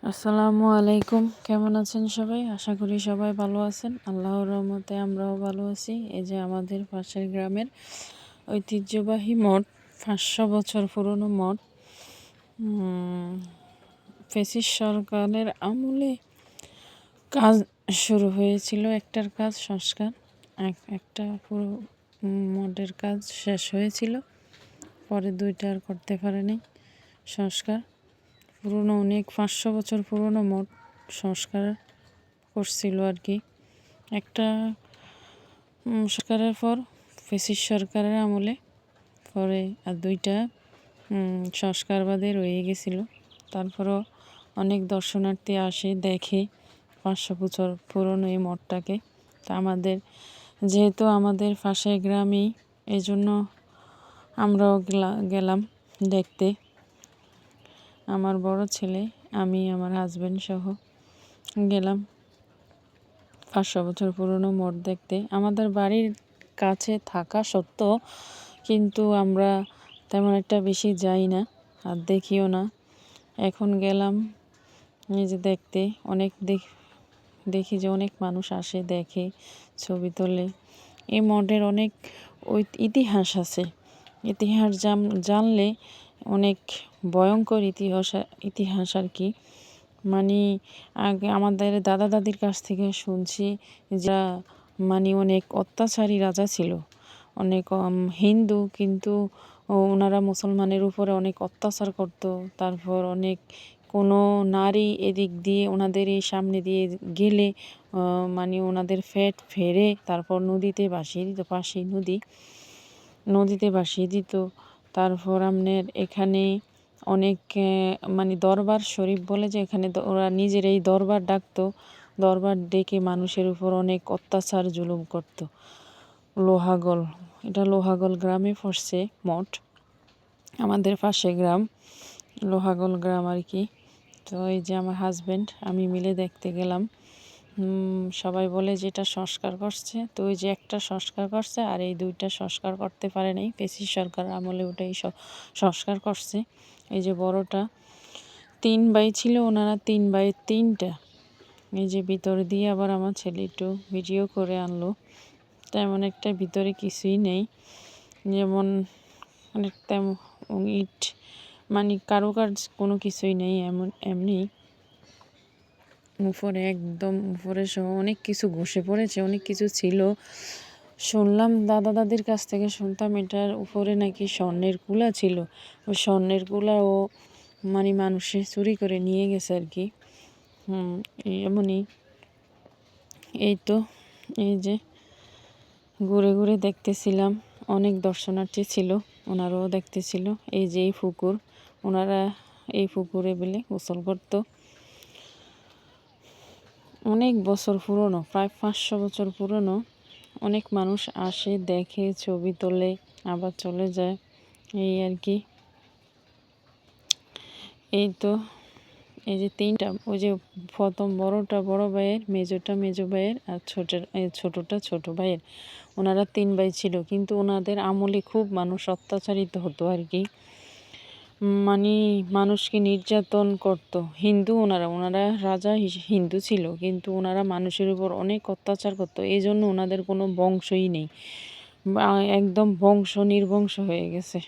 আসসালামু আলাইকুম। কেমন আছেন সবাই? আশা করি সবাই ভালো আছেন। আল্লাহর রহমতে আমরাও ভালো আছি। এই যে আমাদের পাশের গ্রামের ঐতিহ্যবাহী মঠ, ৫০০ বছর পুরনো মঠ। ফ্যাসিস্ট সরকারের আমলে কাজ শুরু হয়েছিল, একটার কাজ সংস্কার, একটা পুরো মঠের কাজ শেষ হয়েছিল, পরে দুইটা আর করতে পারেনি সংস্কার। পুরনো অনেক ৫০০ বছর পুরনো মঠ সংস্কার করছিল আর কি। একটা সরকারের পর ফ্যাসিস্ট সরকারের আমলে পরে আর দুইটা সংস্কার বাদে রয়ে গেছিল। তারপরও অনেক দর্শনার্থী আসে, দেখে ৫০০ বছর পুরনো এই মঠটাকে। তা যেহেতু আমাদের পাশের গ্রামেই, এই জন্য আমরাও গেলাম দেখতে। আমার বড় ছেলে, আমি, আমার হাজব্যান্ড সহ গেলাম ৫০০ বছর পুরনো মঠ দেখতে। আমাদের বাড়ির কাছে থাকা সত্ত্বেও কিন্তু আমরা তেমন একটা বেশি যাই না, আর দেখিও না। এখন গেলাম এই যে দেখতে। দেখি যে অনেক মানুষ আসে, দেখে, ছবি তোলে। এই মঠের অনেক ইতিহাস আছে। ইতিহাস জানলে অনেক ভয়ঙ্কর ইতিহাস আর কি। মানে আগে আমাদের দাদা দাদির কাছ থেকে শুনছি, যা অনেক অত্যাচারী রাজা ছিল, অনেক হিন্দু, কিন্তু ওনারা মুসলমানের উপরে অনেক অত্যাচার করত। তারপর অনেক কোনো নারী এদিক দিয়ে ওনাদের এই সামনে দিয়ে গেলে ওনাদের ফেট ফেরে তারপর নদীতে ভাসিয়ে দিত, পাশেই নদীতে ভাসিয়ে দিত। তারপর আপনার এখানে অনেক দরবার শরীফ বলে, যে এখানে ওরা নিজেরাই দরবার ডাকতো, দরবার ডেকে মানুষের উপর অনেক অত্যাচার জুলুম করত। এটা লোহাগল গ্রামে পড়ছে মঠ, আমাদের পাশে গ্রাম লোহাগল গ্রাম আর কি। তো এই যে আমার হাজব্যান্ড আমি মিলে দেখতে গেলাম। সবাই বলে যে এটা সংস্কার করছে, তো ওই যে একটা সংস্কার করছে, আর এই দুইটা সংস্কার করতে পারে নাই। ফ্যাসিস্ট সরকার আমলে ওটাই সংস্কার করছে। এই যে বড়টা 3 ভাই ছিল, ওনারা 3 ভাই 3টা। এই যে ভিতর দিয়ে আবার আমার ছেলে একটু ভিডিও করে আনলো। তেমন একটা ভিতরে কিছুই নেই, যেমন তেমন ইট কারুকার্য কোনো কিছুই নেই, এমনি উপরে একদম উপরে সহ অনেক কিছু ঘষে পড়েছে, অনেক কিছু ছিল। শুনলাম, দাদা দাদির কাছ থেকে শুনতাম এটার উপরে নাকি স্বর্ণের কুলা ছিল। ওই স্বর্ণের কুলা ও মানুষে চুরি করে নিয়ে গেছে আর কি। এমনই। এই তো এই যে ঘুরে ঘুরে দেখতেছিলাম, অনেক দর্শনার্থী ছিল, ওনারাও দেখতেছিল। এই যে এই পুকুর, ওনারা এই পুকুরে বেলে গোসল করতো। অনেক বছর পুরনো, প্রায় ৫০০ বছর পুরনো। অনেক মানুষ আসে, দেখে, ছবি তোলে, আবার চলে যায়, এই আর কি। এই তো এই যে 3টা, ওই যে প্রথম বড়টা বড় ভাইয়ের, মেজোটা মেজো ভাইয়ের, আর ছোটটা ছোট ভাইয়ের। ওনারা 3 ভাই ছিল, কিন্তু ওনাদের আমলে খুব মানুষ অত্যাচারিত হতো আর কি। মানুষকে নির্যাতন করত। ওনারা রাজা হিন্দু ছিল, কিন্তু ওনারা মানুষের উপর অনেক অত্যাচার করত। এই জন্য ওনাদের কোনো বংশই নেই, একদম বংশ নির্বংশ হয়ে গেছে।